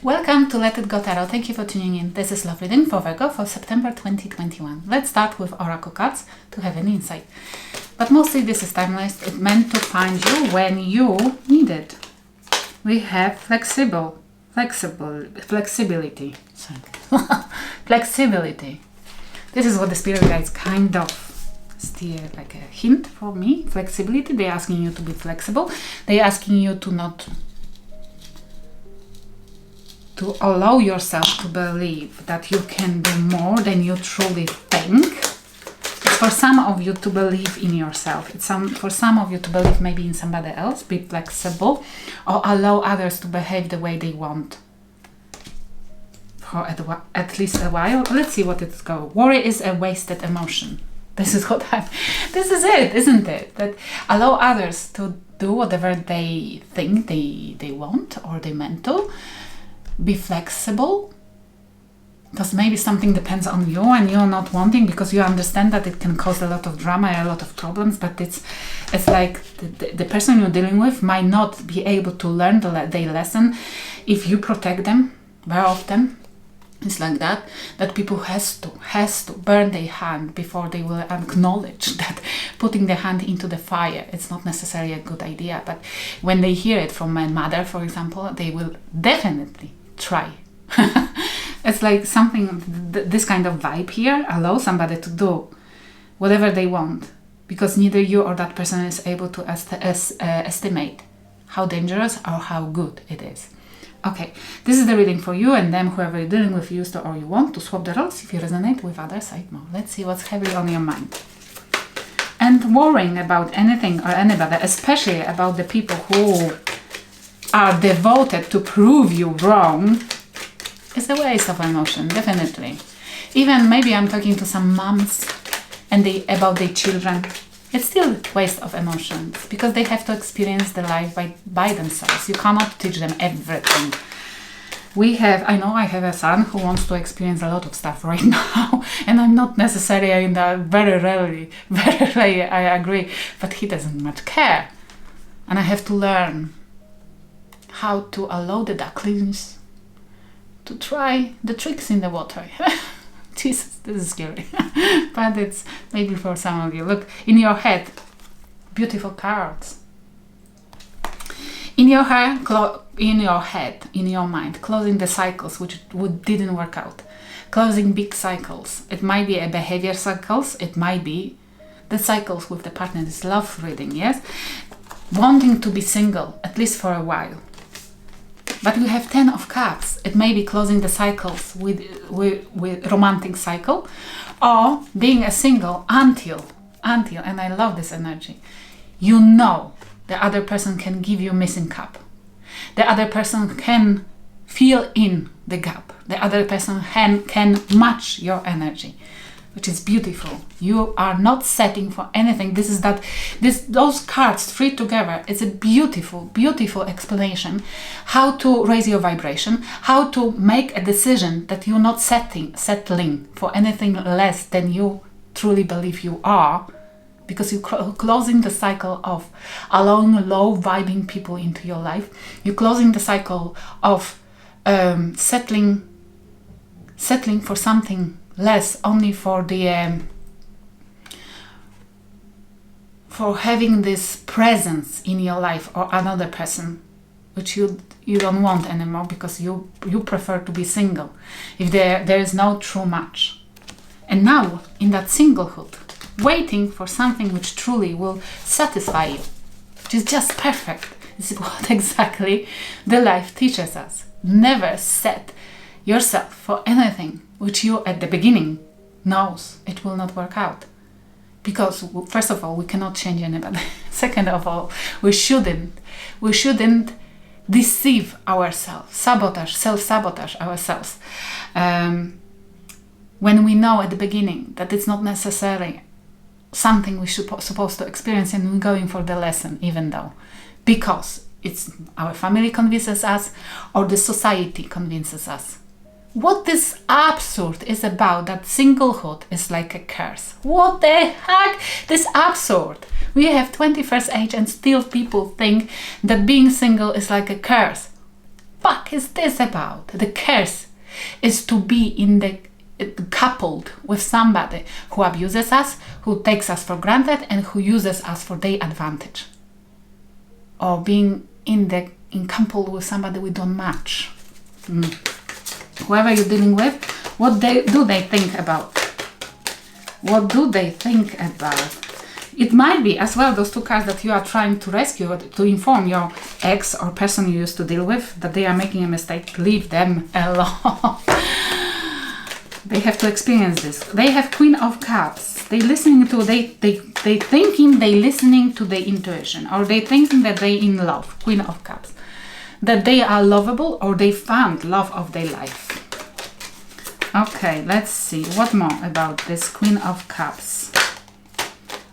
Welcome to Let It Go Tarot. Thank you for tuning in. This is love reading for Virgo for September 2021. Let's start with oracle cards to have an insight. But mostly this is timeless. It's meant to find you when you need it. We have flexibility. Sorry. Flexibility. This is what the spirit guides kind of steer, like a hint for me. Flexibility. They're asking you to be flexible. They're asking you to allow yourself to believe that you can do more than you truly think. It's for some of you to believe in yourself. For some of you to believe maybe in somebody else. Be flexible or allow others to behave the way they want. For at least a while. Let's see what it's going. Worry is a wasted emotion. This is it, isn't it? That allow others to do whatever they think they want or they meant to. Be flexible, because maybe something depends on you and you're not wanting, because you understand that it can cause a lot of drama, a lot of problems, but it's like the person you're dealing with might not be able to learn their lesson if you protect them very often. It's like that people has to burn their hand before they will acknowledge that putting their hand into the fire, it's not necessarily a good idea. But when they hear it from my mother, for example, they will definitely try. It's like something, this kind of vibe here, allow somebody to do whatever they want, because neither you or that person is able to estimate how dangerous or how good it is. Okay, this is the reading for you and them, whoever you're dealing with, used to or you want to swap the roles if you resonate with other side more. Let's see what's heavy on your mind. And worrying about anything or anybody, especially about the people who are devoted to prove you wrong, is a waste of emotion, definitely. Even maybe I'm talking to some moms and about their children. It's still a waste of emotions, because they have to experience the life by themselves. You cannot teach them everything. I know I have a son who wants to experience a lot of stuff right now, and I'm not necessarily in that, very rarely I agree, but he doesn't much care. And I have to learn how to allow the ducklings to try the tricks in the water. Jesus, this is scary. But it's maybe for some of you. Look, in your head, beautiful cards. In your head, in your mind, closing the cycles which didn't work out. Closing big cycles. It might be a behavior cycles. It might be the cycles with the partner. This love reading, yes? Wanting to be single, at least for a while. But we have 10 of Cups. It may be closing the cycles with romantic cycle, or being a single until, and I love this energy, you know the other person can give you missing cup. The other person can fill in the gap. The other person can match your energy, which is beautiful. You are not setting for anything. Those cards, three together, it's a beautiful, beautiful explanation how to raise your vibration, how to make a decision that you're not settling for anything less than you truly believe you are, because you're closing the cycle of allowing low vibing people into your life. You're closing the cycle of settling for something less, only for having this presence in your life or another person which you don't want anymore, because you prefer to be single if there is no true match. And now in that singlehood, waiting for something which truly will satisfy you, which is just perfect. This is what exactly the life teaches us. Never set yourself for anything which you at the beginning knows it will not work out, because first of all, we cannot change anybody. Second of all, we shouldn't deceive ourselves, self-sabotage ourselves when we know at the beginning that it's not necessarily something we should supposed to experience, and we're going for the lesson even though, because it's our family convinces us or the society convinces us. What this absurd is about, that singlehood is like a curse. What the heck? This absurd. We have 21st age and still people think that being single is like a curse. fuck is this about? The curse is to be in the coupled with somebody who abuses us, who takes us for granted, and who uses us for their advantage. Or being in coupled with somebody we don't match. Whoever you're dealing with, what do they think about? What do they think about? It might be as well those two cards that you are trying to rescue, to inform your ex or person you used to deal with that they are making a mistake. Leave them alone. They have to experience this. They have Queen of Cups. They listening to they thinking they listening to their intuition, or they thinking that they in love. Queen of Cups. That they are lovable, or they found love of their life. Okay, let's see what more about this Queen of Cups.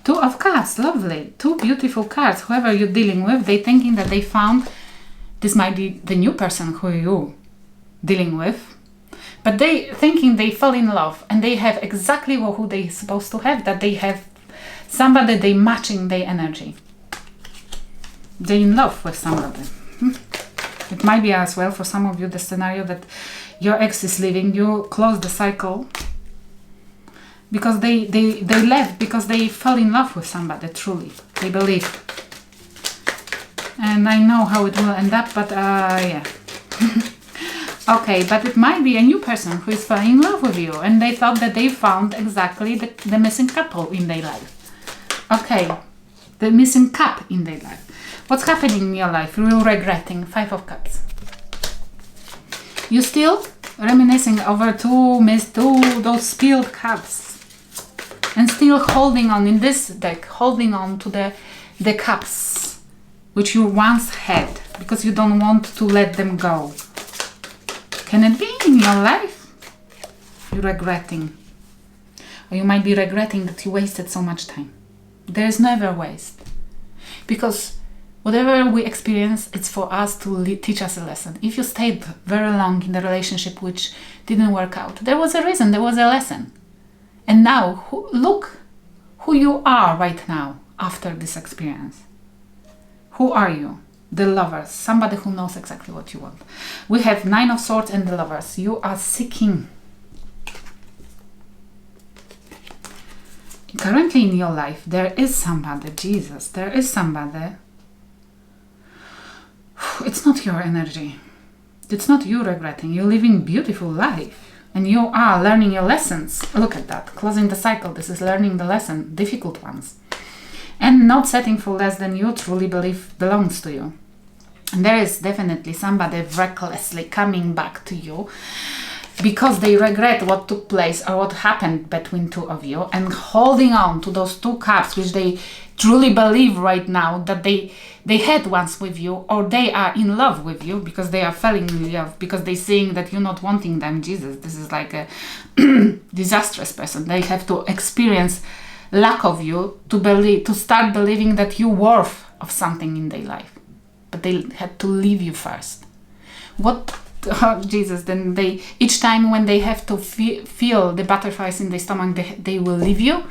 Two of Cups, lovely. Two beautiful cards. Whoever you're dealing with, they thinking that they found, this might be the new person who you dealing with. But they thinking they fell in love and they have exactly who they supposed to have, that they have somebody they matching their energy. They're in love with somebody. It might be as well for some of you the scenario that your ex is leaving, you close the cycle because they left because they fell in love with somebody, truly. They believe. And I know how it will end up, but yeah. Okay, but it might be a new person who is falling in love with you and they thought that they found exactly the missing couple in their life. Okay, the missing cup in their life. What's happening in your life? You're regretting. 5 of Cups. You still reminiscing over those spilled cups and still holding on in this deck, holding on to the cups which you once had because you don't want to let them go. Can it be in your life? You're regretting. Or you might be regretting that you wasted so much time. There is never waste. Because whatever we experience, it's for us to teach us a lesson. If you stayed very long in the relationship which didn't work out, there was a reason, there was a lesson. And now, look who you are right now after this experience. Who are you? The Lovers, somebody who knows exactly what you want. We have 9 of Swords and the Lovers. You are seeking. Currently in your life, there is somebody, Jesus, there is somebody. It's not your energy. It's not you regretting. You're living a beautiful life. And you are learning your lessons. Look at that. Closing the cycle. This is learning the lesson. Difficult ones. And not setting for less than you truly believe belongs to you. And there is definitely somebody recklessly coming back to you because they regret what took place or what happened between two of you and holding on to those 2 cups which they truly believe right now that they had once with you, or they are in love with you because they are falling in love, because they're seeing that you're not wanting them. Jesus, this is like a disastrous person. They have to experience lack of you to start believing that you're worth of something in their life. But they had to leave you first. What, oh, Jesus, then each time when they have to feel the butterflies in their stomach, they will leave you.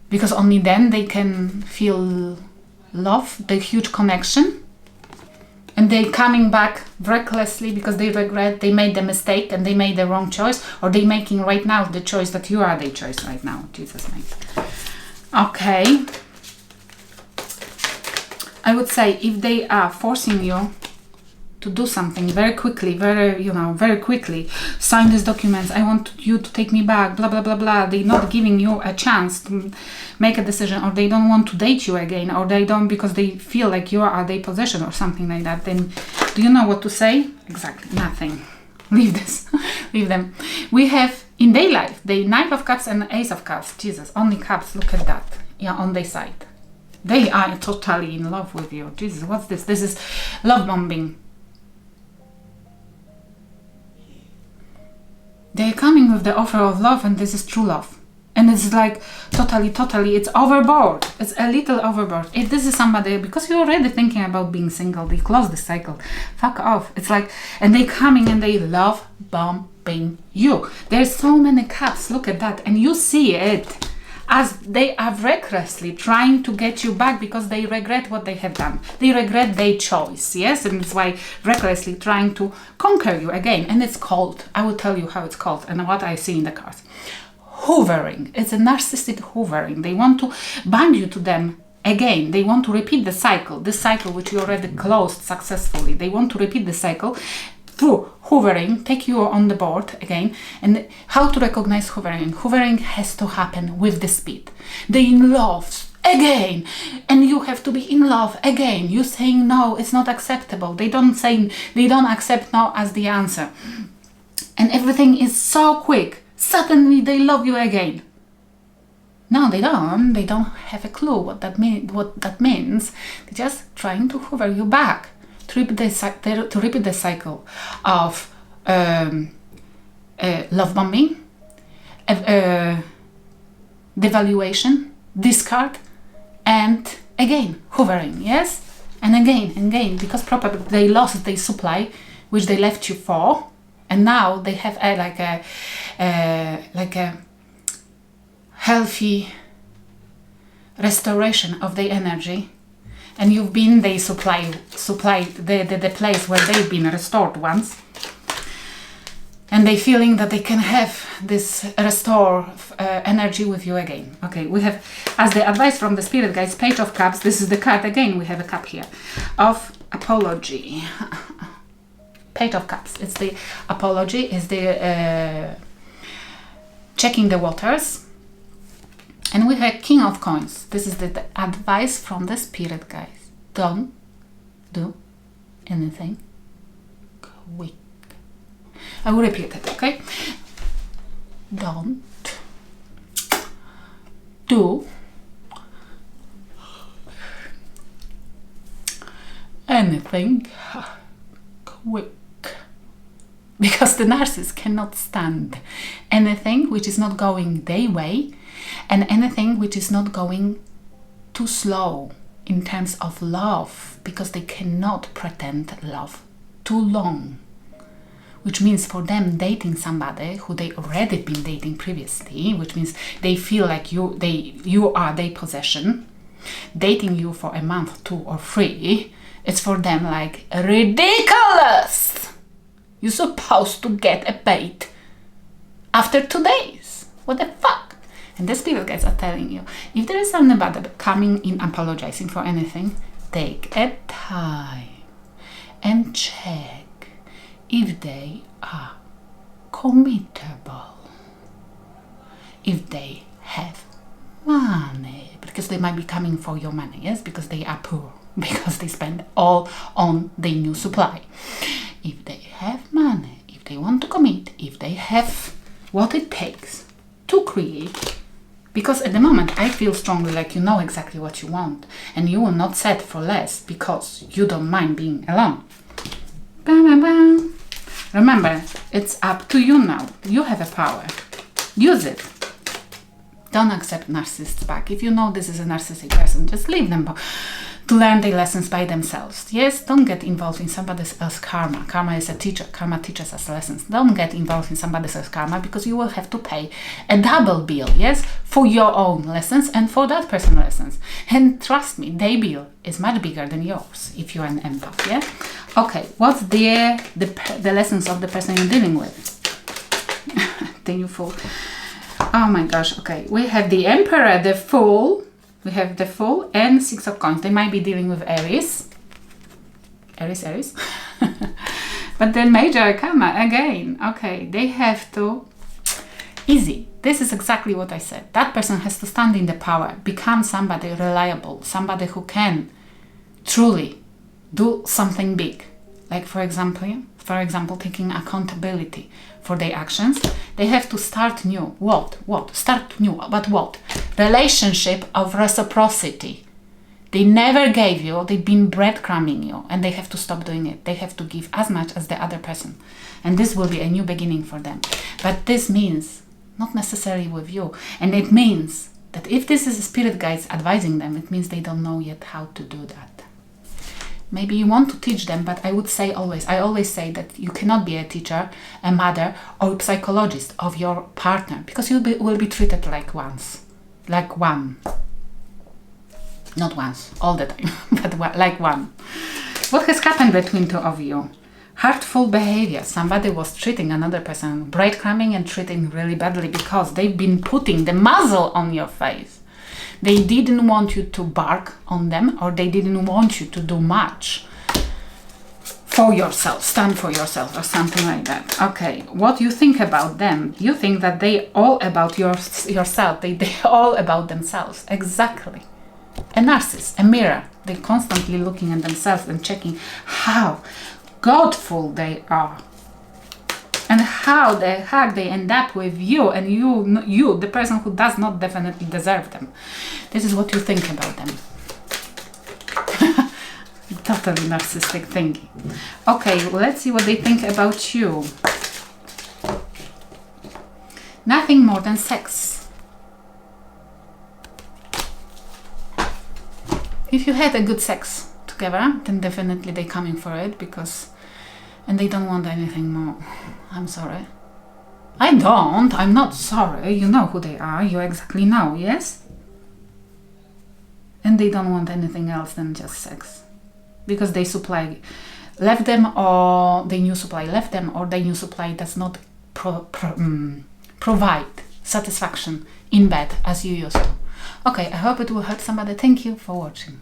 Because only then they can feel love, the huge connection. And they coming back recklessly because they regret they made the mistake and they made the wrong choice. Or they making right now the choice that you are their choice right now. Jesus, mate. Okay. I would say if they are forcing you to do something very quickly, very quickly, sign these documents, I want you to take me back, blah, blah, blah, blah. They're not giving you a chance to make a decision, or they don't want to date you again, or they don't because they feel like you are their possession or something like that. Then do you know what to say? Exactly, nothing. Leave this. Leave them. We have in their life, the 9 of Cups and Ace of Cups. Jesus, only cups, look at that. Yeah, on their side. They are totally in love with you. Jesus, what's this? This is love bombing. They're coming with the offer of love, and this is true love. And it's like totally, it's overboard. It's a little overboard. If this is somebody, because you're already thinking about being single, they close the cycle. Fuck off. It's like, and they coming and they love bombing you. There's so many cups. Look at that. And you see it. as they are recklessly trying to get you back because they regret what they have done. They regret their choice, yes? And it's why recklessly trying to conquer you again. And it's called, I will tell you how it's called and what I see in the cards. Hoovering. It's a narcissistic hoovering. They want to bind you to them again. They want to repeat the cycle. This cycle which you already closed successfully. They want to repeat the cycle through hoovering, take you on the board again. And how to recognize hoovering? Hoovering has to happen with the speed. They in love again, and you have to be in love again. You saying no, it's not acceptable. They don't accept no as the answer. And everything is so quick. Suddenly they love you again. No, they don't. They don't have a clue what that means. They're just trying to hoover you back. To repeat the cycle of love bombing, devaluation, discard, and again hoovering, yes, and again, because probably they lost their supply, which they left you for, and now they have like a healthy restoration of their energy. And you've been, they supply the place where they've been restored once. And they feeling that they can have this restore energy with you again. Okay, we have, as the advice from the spirit guides, Page of Cups. This is the card again, we have a cup here, of apology. Page of Cups, it's the apology, is the checking the waters. And we have King of Coins. This is the advice from the spirit guides. Don't do anything quick. I will repeat it, okay? Don't do anything quick. Because the narcissist cannot stand anything which is not going their way, and anything which is not going too slow in terms of love, because they cannot pretend love too long. Which means for them, dating somebody who they already been dating previously, which means they feel like you are their possession, dating you for a month, 2 or 3, it's for them like ridiculous. You're supposed to get a bait after 2 days. What the fuck? And the spirit guides are telling you, if there is somebody coming in apologizing for anything, take a time and check if they are committable, if they have money, because they might be coming for your money, yes, because they are poor, because they spend all on their new supply. If they have money, if they want to commit, if they have what it takes to create, because at the moment I feel strongly like you know exactly what you want, and you will not settle for less because you don't mind being alone. Bam, bam, bam. Remember, it's up to you now. You have a power. Use it. Don't accept narcissists back. If you know this is a narcissistic person, just leave them to learn their lessons by themselves. Yes, don't get involved in somebody else's karma. Karma is a teacher. Karma teaches us lessons. Don't get involved in somebody else's karma, because you will have to pay a double bill, yes, for your own lessons and for that person's lessons. And trust me, their bill is much bigger than yours if you're an empath, yeah? Okay, what's the lessons of the person you're dealing with? The new Fool. Oh my gosh, okay. We have the Emperor, the Fool. We have the Fool and 6 of Coins. They might be dealing with Aries. Aries. But the Major Arcana, again, okay, they have to... Easy. This is exactly what I said. That person has to stand in the power, become somebody reliable, somebody who can truly do something big. Like, for example, taking accountability for their actions. They have to start new. What? Start new. But what? Relationship of reciprocity. They never gave you, they've been breadcrumbing you, and they have to stop doing it. They have to give as much as the other person. And this will be a new beginning for them. But this means not necessarily with you. And it means that if this is a spirit guides advising them, it means they don't know yet how to do that. Maybe you want to teach them, but I always say that you cannot be a teacher, a mother, or a psychologist of your partner, because you will be treated like once. like one. Not once, all the time, but like one. What has happened between two of you? Hurtful behavior. Somebody was treating another person, breadcrumbing and treating really badly because they've been putting the muzzle on your face. They didn't want you to bark on them, or they didn't want you to do much for yourself, stand for yourself or something like that. Okay, what you think about them? You think that they all about yourself, they all about themselves. Exactly. A narcissist, a mirror. They're constantly looking at themselves and checking how godful they are and how the heck they end up with you, and you, the person who does not definitely deserve them. This is what you think about them. Totally narcissistic thinking. Okay, well, let's see what they think about you. Nothing more than sex. If you had a good sex together, then definitely they're coming for it, and they don't want anything more. I'm sorry. I'm not sorry. You know who they are. You exactly know, yes? And they don't want anything else than just sex. Because they supply left them, or the new supply left them, or the new supply does not provide satisfaction in bed as you used to. Okay, I hope it will help somebody. Thank you for watching.